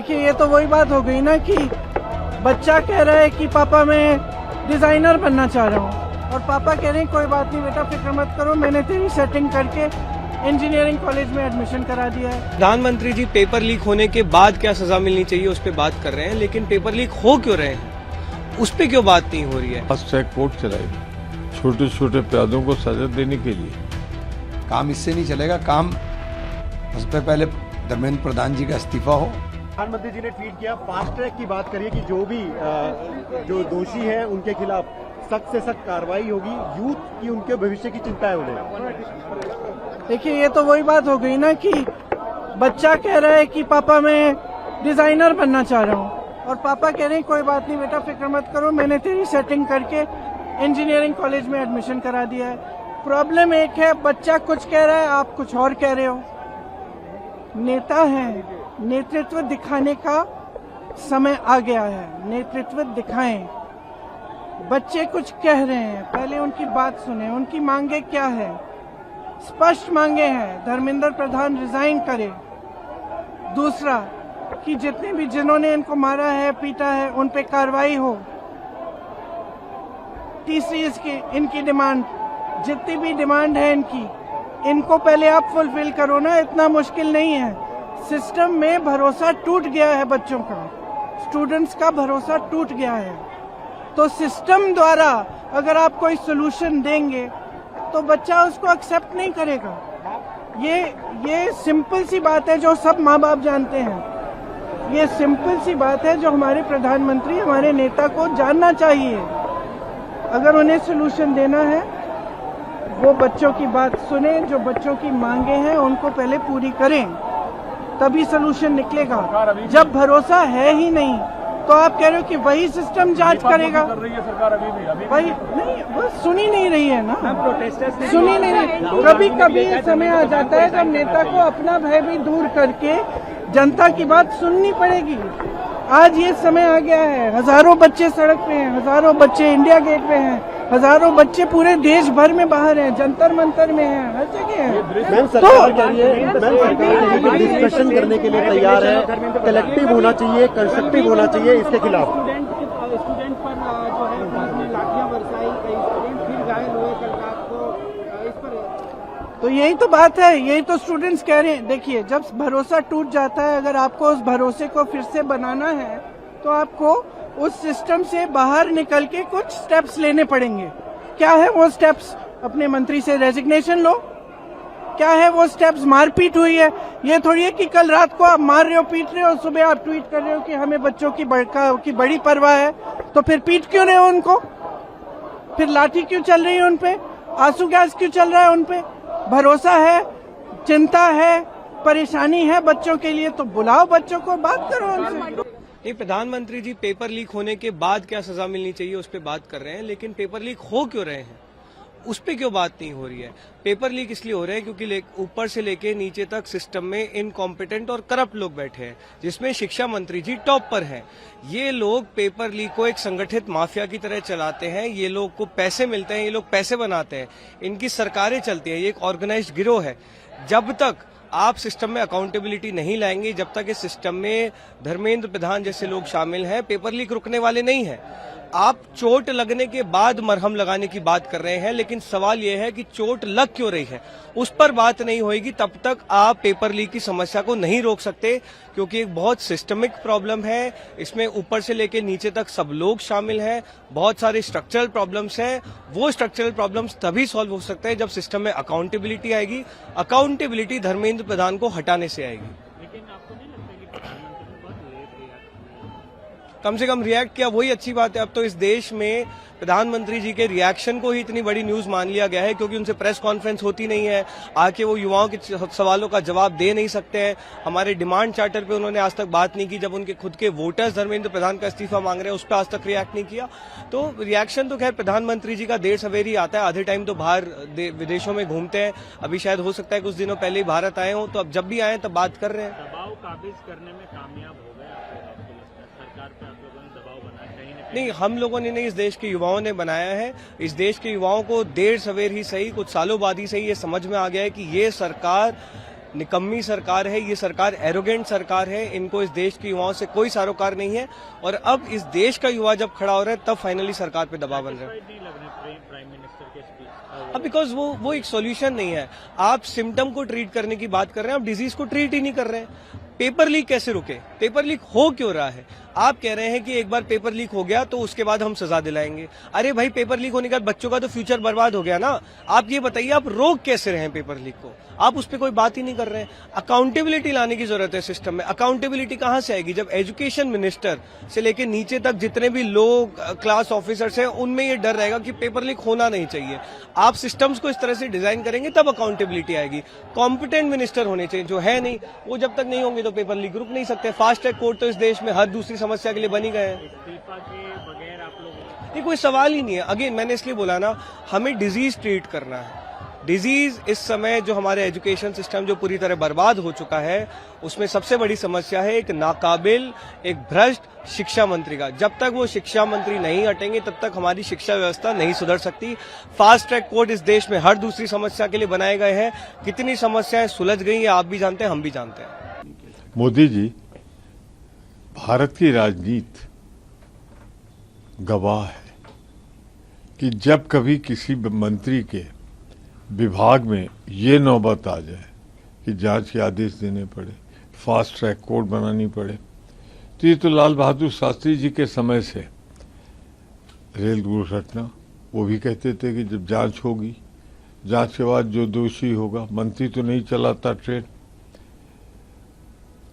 देखिए, ये तो वही बात हो गई ना कि बच्चा कह रहा है कि पापा मैं डिजाइनर बनना चाह रहा हूँ और पापा कह रहे हैं कोई बात नहीं बेटा, फिक्र मत करो, मैंने तेरी सेटिंग करके इंजीनियरिंग कॉलेज में एडमिशन करा दिया है। प्रधानमंत्री जी पेपर लीक होने के बाद क्या सजा मिलनी चाहिए उस पर बात कर रहे हैं, लेकिन पेपर लीक हो क्यों रहे हैं उस पर क्यों बात नहीं हो रही है। फास्ट ट्रैक कोर्ट चलाई छोटे छोटे अपराधों को सजा देने के लिए। काम इससे नहीं चलेगा, काम सबसे पहले धर्मेंद्र प्रधान जी का इस्तीफा हो। प्रधानमंत्री जी ने ट्वीट किया, फास्ट ट्रैक की बात करिए कि जो भी जो दोषी है उनके खिलाफ सख्त से सख्त कार्रवाई होगी, यूथ की उनके भविष्य की चिंता है उन्हें। देखिए, ये तो वही बात हो गई ना कि बच्चा कह रहा है कि पापा मैं डिजाइनर बनना चाह रहा हूँ और पापा कह रहे हैं कोई बात नहीं बेटा, फिक्र मत करो, मैंने तेरी सेटिंग करके इंजीनियरिंग कॉलेज में एडमिशन करा दिया है। प्रॉब्लम एक है, बच्चा कुछ कह रहा है, आप कुछ और कह रहे हो। नेता है, नेतृत्व दिखाने का समय आ गया है, नेतृत्व दिखाएं। बच्चे कुछ कह रहे हैं, पहले उनकी बात सुने, उनकी मांगे क्या है। स्पष्ट मांगे हैं, धर्मेंद्र प्रधान रिजाइन करे। दूसरा कि जितने भी जिन्होंने इनको मारा है, पीटा है, उन पे कार्रवाई हो। तीसरी इनकी डिमांड, जितनी भी डिमांड है इनको पहले आप फुलफिल करो ना, इतना मुश्किल नहीं है। सिस्टम में भरोसा टूट गया है, बच्चों का, स्टूडेंट्स का भरोसा टूट गया है। तो सिस्टम द्वारा अगर आप कोई सोल्यूशन देंगे तो बच्चा उसको एक्सेप्ट नहीं करेगा। ये सिंपल सी बात है जो सब माँ बाप जानते हैं। ये सिंपल सी बात है जो हमारे प्रधानमंत्री, हमारे नेता को जानना चाहिए। अगर उन्हें सोल्यूशन देना है, वो बच्चों की बात सुने, जो बच्चों की मांगे हैं उनको पहले पूरी करें, तभी सोल्यूशन निकलेगा। जब भरोसा है ही नहीं तो आप कह रहे हो कि वही सिस्टम जांच करेगा। कर रही है सरकार वही नहीं, वो सुनी नहीं रही है ना, सुनी नहीं रही। कभी कभी समय आ जाता है जब नेता को अपना भय भी दूर करके जनता की बात सुननी पड़ेगी। आज ये समय आ गया है, हजारों बच्चे सड़क पे हैं, हजारों बच्चे इंडिया गेट पे हैं, हजारों बच्चे पूरे देश भर में बाहर हैं, जंतर मंतर में हैं, हर जगह हैं। तो डिस्कशन करने के लिए तैयार है, कलेक्टिव होना चाहिए, कंस्ट्रक्टिव होना चाहिए इसके खिलाफ। स्टूडेंट पर जो है लाठियां बरसाई, कई स्टूडेंट फिर घायल हुए कल रात को, इस पर तो यही तो बात है, यही तो स्टूडेंट्स कह रहे हैं। देखिए, जब भरोसा टूट जाता है, अगर आपको उस भरोसे को फिर से बनाना है तो आपको उस सिस्टम से बाहर निकल के कुछ स्टेप्स लेने पड़ेंगे। क्या है वो स्टेप्स? अपने मंत्री से रेजिग्नेशन लो। क्या है वो स्टेप्स? मारपीट हुई है, ये थोड़ी है कि कल रात को आप मार रहे हो, पीट रहे हो, सुबह आप ट्वीट कर रहे हो कि हमें बच्चों की बड़ी परवाह है, तो फिर पीट क्यों रहे हो उनको? फिर लाठी क्यों चल रही है उनपे? आंसू गैस क्यों चल रहा है उनपे? भरोसा है, चिंता है, परेशानी है बच्चों के लिए, तो बुलाओ बच्चों को, बात करो उनसे। नहीं, प्रधानमंत्री जी पेपर लीक होने के बाद क्या सजा मिलनी चाहिए उस पर बात कर रहे हैं, लेकिन पेपर लीक हो क्यों रहे हैं उस पर क्यों बात नहीं हो रही है। पेपर लीक इसलिए हो रहे हैं क्योंकि ऊपर से लेके नीचे तक सिस्टम में इनकॉम्पिटेंट और करप्ट लोग बैठे हैं, जिसमें शिक्षा मंत्री जी टॉप पर हैं। ये लोग पेपर लीक को एक संगठित माफिया की तरह चलाते हैं, ये लोग को पैसे मिलते हैं, ये लोग पैसे बनाते हैं, इनकी सरकारें चलती हैं, ये एक ऑर्गेनाइज्ड गिरोह है। जब तक आप सिस्टम में अकाउंटेबिलिटी नहीं लाएंगे, जब तक इस सिस्टम में धर्मेंद्र प्रधान जैसे लोग शामिल हैं, पेपर लीक रुकने वाले नहीं हैं। आप चोट लगने के बाद मरहम लगाने की बात कर रहे हैं, लेकिन सवाल यह है कि चोट लग क्यों रही है उस पर बात नहीं होगी तब तक आप पेपर लीक की समस्या को नहीं रोक सकते, क्योंकि एक बहुत सिस्टमिक प्रॉब्लम है। इसमें ऊपर से लेकर नीचे तक सब लोग शामिल हैं, बहुत सारे स्ट्रक्चरल प्रॉब्लम्स हैं। वो स्ट्रक्चरल प्रॉब्लम्स तभी सॉल्व हो सकते हैं जब सिस्टम में अकाउंटेबिलिटी आएगी। अकाउंटेबिलिटी धर्मेंद्र प्रधान को हटाने से आएगी। कम से कम रिएक्ट किया, वही अच्छी बात है। अब तो इस देश में प्रधानमंत्री जी के रिएक्शन को ही इतनी बड़ी न्यूज मान लिया गया है, क्योंकि उनसे प्रेस कॉन्फ्रेंस होती नहीं है, आके वो युवाओं के सवालों का जवाब दे नहीं सकते हैं। हमारे डिमांड चार्टर पे उन्होंने आज तक बात नहीं की। जब उनके खुद के वोटर्स धर्मेंद्र प्रधान का इस्तीफा मांग रहे हैं, उस पर आज तक रिएक्ट नहीं किया। तो रिएक्शन तो खैर प्रधानमंत्री जी का देर सवेर ही आता है, आधे टाइम तो बाहर विदेशों में घूमते हैं। अभी शायद हो सकता है कुछ दिनों पहले ही भारत आए हों, तो अब जब भी आए तब बात कर रहे हैं। दबाव काबिज करने में कामयाब हो गए सरकार पे, आप लोगों ने दबाव बनाया कहीं ना कहीं? नहीं, हम लोगों ने नहीं, इस देश के युवाओं ने बनाया है। इस देश के युवाओं को देर सवेर ही सही, कुछ सालों बाद ही सही ये समझ में आ गया है कि ये सरकार निकम्मी सरकार है, ये सरकार एरोगेंट सरकार है, इनको इस देश के युवाओं से कोई सरोकार नहीं है। और अब इस देश का युवा जब खड़ा हो रहा है तब फाइनली सरकार पे दबाव बन रहा है। नहीं लग रहे प्राइम मिनिस्टर के स्पीच अब बिकॉज वो एक सॉल्यूशन नहीं है। आप सिम्टम को ट्रीट करने की बात कर रहे हैं, आप डिजीज को ट्रीट ही नहीं कर रहे हैं। पेपर लीक कैसे रुके? पेपर लीक हो क्यों रहा है? आप कह रहे हैं कि एक बार पेपर लीक हो गया तो उसके बाद हम सजा दिलाएंगे। अरे भाई, पेपर लीक होने के बाद बच्चों का तो फ्यूचर बर्बाद हो गया ना। आप ये बताइए, आप रोक कैसे रहे हैं पेपर लीक को? आप उस पर कोई बात ही नहीं कर रहे हैं। अकाउंटेबिलिटी लाने की जरूरत है सिस्टम में। अकाउंटेबिलिटी कहां से आएगी जब एजुकेशन मिनिस्टर से लेकर नीचे तक जितने भी लोग क्लास ऑफिसर्स हैं उनमें ये डर रहेगा कि पेपर लीक होना नहीं चाहिए। आप सिस्टम्स को इस तरह से डिजाइन करेंगे तब अकाउंटेबिलिटी आएगी। कॉम्पिटेंट मिनिस्टर होने चाहिए, जो है नहीं, वो जब तक नहीं होंगे तो पेपर लीक रुक नहीं सकते। फास्ट ट्रैक कोर्ट तो इस देश में हर दूसरी समस्या के लिए बनी गए हैं। इस्तीफा के बगैर आप लोग ये कोई सवाल ही नहीं है। अगेन मैंने इसलिए बोला ना, हमें डिजीज ट्रीट करना है। डिजीज इस समय जो हमारे एजुकेशन सिस्टम जो पूरी तरह बर्बाद हो चुका है, उसमें सबसे बड़ी समस्या है एक नाकाबिल, एक भ्रष्ट शिक्षा मंत्री का। जब तक वो शिक्षा मंत्री नहीं हटेंगे तब तक हमारी शिक्षा व्यवस्था नहीं सुधर सकती। फास्ट ट्रैक कोर्ट इस देश में हर दूसरी समस्या के लिए बनाए गए हैं। कितनी समस्याएं सुलझ गई हैं आप भी जानते हैं, हम भी जानते हैं। मोदी जी, भारत की राजनीति गवाह है कि जब कभी किसी मंत्री के विभाग में ये नौबत आ जाए कि जांच के आदेश देने पड़े, फास्ट ट्रैक कोर्ट बनानी पड़े, तो ये तो लाल बहादुर शास्त्री जी के समय से रेल दुर्घटना, वो भी कहते थे कि जब जांच होगी, जांच के बाद जो दोषी होगा, मंत्री तो नहीं चलाता ट्रेन।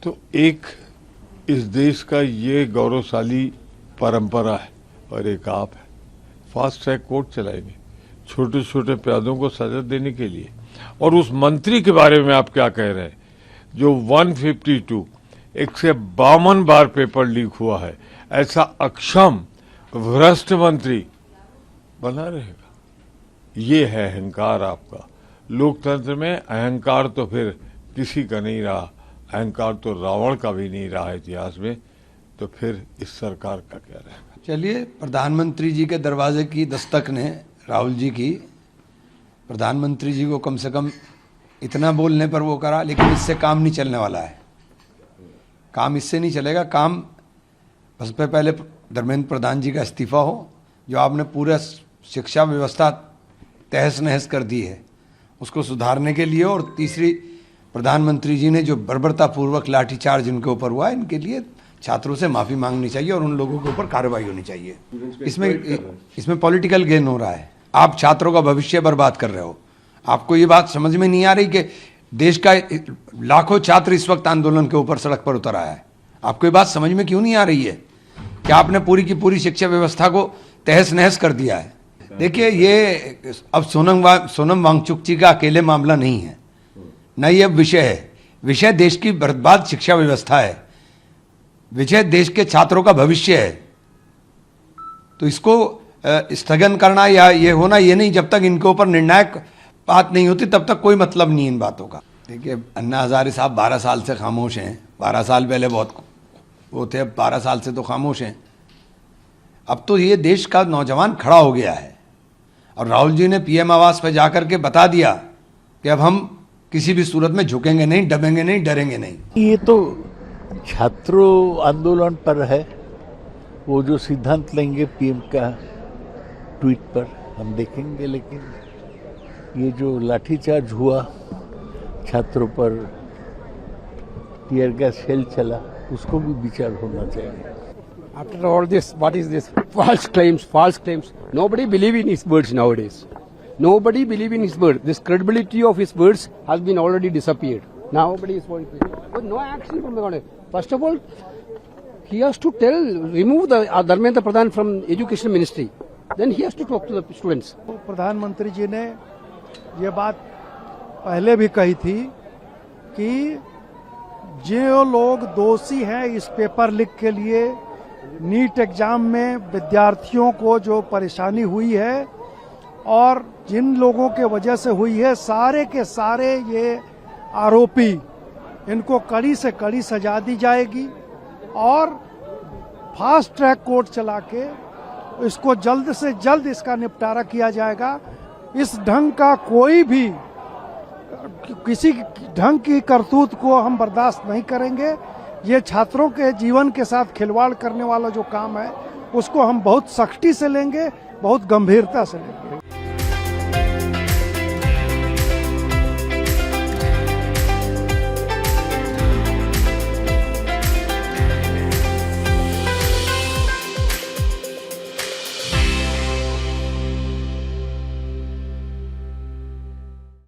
तो एक इस देश का ये गौरवशाली परंपरा है और एक आप है। फास्ट ट्रैक कोर्ट चलाएंगे छोटे छोटे अपराधों को सजा देने के लिए। और उस मंत्री के बारे में आप क्या कह रहे हैं जो 152 152 बार पेपर लीक हुआ है, ऐसा अक्षम भ्रष्ट मंत्री बना रहेगा? ये है अहंकार आपका। लोकतंत्र में अहंकार तो फिर किसी का नहीं रहा, अहंकार तो रावण का भी नहीं रहा इतिहास में, तो फिर इस सरकार का क्या रहेगा? चलिए, प्रधानमंत्री जी के दरवाजे की दस्तक ने राहुल जी की, प्रधानमंत्री जी को कम से कम इतना बोलने पर वो करा, लेकिन इससे काम नहीं चलने वाला है। काम इससे नहीं चलेगा। काम सबसे पहले धर्मेंद्र प्रधान जी का इस्तीफा हो, जो आपने पूरा शिक्षा व्यवस्था तहस नहस कर दी है, उसको सुधारने के लिए। और तीसरी, प्रधानमंत्री जी ने जो बर्बरतापूर्वक लाठीचार्ज इनके ऊपर हुआ, इनके लिए छात्रों से माफी मांगनी चाहिए और उन लोगों के ऊपर कार्रवाई होनी चाहिए। इसमें पॉलिटिकल गेन हो रहा है। आप छात्रों का भविष्य बर्बाद कर रहे हो। आपको ये बात समझ में नहीं आ रही कि देश का लाखों छात्र इस वक्त आंदोलन के ऊपर सड़क पर उतर आया है? आपको ये बात समझ में क्यों नहीं आ रही है कि आपने पूरी की पूरी शिक्षा व्यवस्था को तहस नहस कर दिया है? देखिए, ये अब सोनम वांगचुक जी का अकेले मामला नहीं है, न ये विषय है। विषय देश की बर्बाद शिक्षा व्यवस्था है, विषय देश के छात्रों का भविष्य है। तो इसको स्थगन करना या ये होना, ये नहीं, जब तक इनके ऊपर निर्णायक बात नहीं होती तब तक कोई मतलब नहीं इन बातों का। देखिए, अन्ना हजारे साहब 12 साल से खामोश हैं। 12 साल पहले बहुत वो थे, अब 12 साल से तो खामोश हैं। अब तो ये देश का नौजवान खड़ा हो गया है और राहुल जी ने पीएम आवास पर जाकर के बता दिया कि अब हम किसी भी सूरत में झुकेंगे नहीं, दबेंगे नहीं, डरेंगे नहीं। ये तो छात्रों आंदोलन पर है। वो जो सिद्धांत लेंगे पीएम का ट्वीट पर हम देखेंगे, लेकिन ये जो लाठीचार्ज हुआ, छात्रों पर टीयर गैस शेल चला, उसको भी विचार होना चाहिए। After all this, what is this? False claims, false claims. Nobody believe in his words nowadays. Nobody believe in his word. This credibility of his words has been already disappeared. Nobody is going to. But no action from the government. First of all, he has to remove the Dharmendra Pradhan from Education Ministry. Then he has to talk to the students. प्रधानमंत्री जी ने ये बात पहले भी कही थी कि जो लोग दोषी हैं इस पेपर लीक के लिए, नीट एग्जाम में विद्यार्थियों को जो परेशानी हुई है और जिन लोगों के वजह से हुई है, सारे के सारे ये आरोपी, इनको कड़ी से कड़ी सजा दी जाएगी और फास्ट ट्रैक कोर्ट चला के इसको जल्द से जल्द इसका निपटारा किया जाएगा। इस ढंग का कोई भी किसी ढंग की करतूत को हम बर्दाश्त नहीं करेंगे। ये छात्रों के जीवन के साथ खिलवाड़ करने वाला जो काम है उसको हम बहुत सख्ती से लेंगे, बहुत गंभीरता से लेंगे।